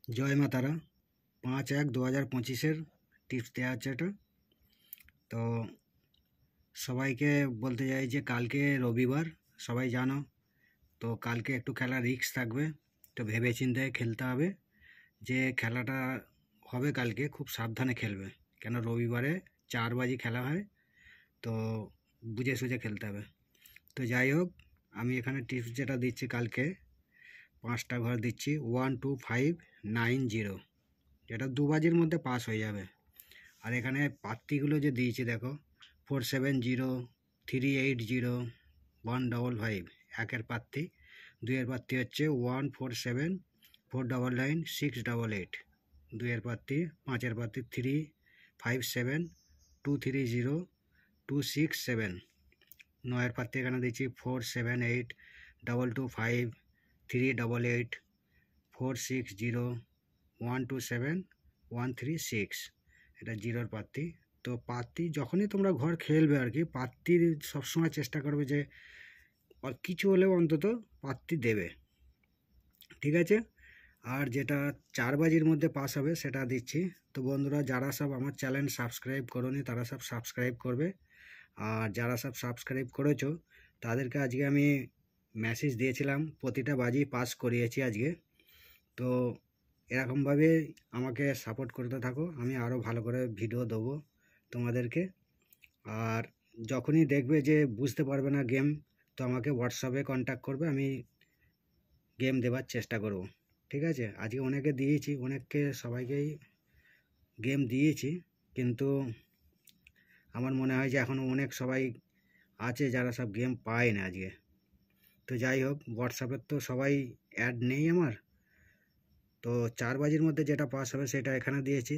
জয় মা তারা 5/1/2025 টিপস দেওয়া আছে এটা। তো সবাইকে বলতে চাই যে কালকে রবিবার, সবাই জানো তো কালকে একটু খেলা রিস্ক থাকবে, তো ভেবে চিন্তে খেলতে হবে। যে খেলাটা হবে কালকে খুব সাবধানে খেলবে, কেন রবিবারে 4 বাজি খেলা হয়, তো বুঝে সুঝে খেলতে হবে। তো যাই হোক, আমি এখানে টিপস যেটা দিচ্ছি কালকে 5টা ঘর দিচ্ছি 1 2 5 9 0, যেটা 2 বাজির মধ্যে পাস হয়ে যাবে। আর এখানে পাত্তিগুলো যে দিয়েছি দেখো 4 7 0 3 8 0 1 5 5, একের পাত্তি। 2 এর পাত্তি হচ্ছে 1 4 7 4 9 9 6 8 8, 2 এর পাত্তি। 5 এর পাত্তি 3 5 7 2 3 0 2 6 7। 9 এর পাত্তি এখানে দিচ্ছি 4 7 8 2 2 5 3 8 8 4 6 0 1 2 7 1 3 6, এটা 0-র পাত্তি। তো পাত্তি যখনই তোমরা ঘর খেলবে আর কি, পাত্তির সবসময় চেষ্টা করবে যে কিছু হলেও অন্তত পাত্তি দেবে, ঠিক আছে। আর যেটা 4 বাজির মধ্যে পাস হবে সেটা দিচ্ছি। তো বন্ধুরা, যারা সব আমার চ্যানেল সাবস্ক্রাইব করোনি তারা সব সাবস্ক্রাইব করবে, আর যারা সব সাবস্ক্রাইব করেছো তাদেরকে আজকে আমি মেসেজ দিয়েছিলাম, প্রতিটা বাজি পাস করিয়েছি আজকে। তো এরকমভাবে আমাকে সাপোর্ট করতে থাকো, আমি আরও ভালো করে ভিডিও দেবো তোমাদেরকে। আর যখনই দেখবে যে বুঝতে পারবে না গেম, তো আমাকে হোয়াটসঅ্যাপে কন্ট্যাক্ট করবে, আমি গেম দেওয়ার চেষ্টা করব, ঠিক আছে। আজকে অনেকে দিয়েছি, অনেককে সবাইকেই গেম দিয়েছি, কিন্তু আমার মনে হয় যে এখনও অনেক সবাই আছে যারা সব গেম পায় না আজকে। তো যাই হোক, হোয়াটসঅ্যাপের তো সবাই অ্যাড নেই আমার। তো 4 বাজির মধ্যে যেটা পাস হবে সেটা এখানে দিয়েছি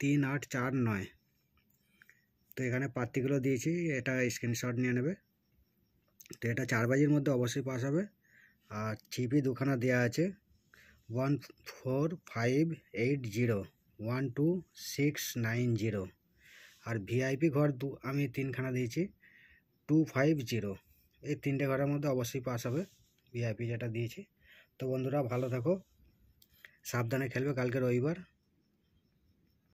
3 8 4 9। তো এখানে পাত্তিগুলো দিয়েছি, এটা স্ক্রিনশট নিয়ে নেবে। তো এটা 4 বাজির মধ্যে অবশ্যই পাস হবে। আর চিপি দুখানা দেওয়া আছে 1 4 5 8 0 1 2 6 9 0। আর ভিআইপি ঘর আমি 3খানা দিয়েছি 2 5 0। এই 3টে ঘরের মধ্যে অবশ্যই পাস হবে ভিআইপি যেটা দিয়েছি। তো বন্ধুরা, ভালো থাকো, সাবধানে খেলবে, কালকে রবিবার।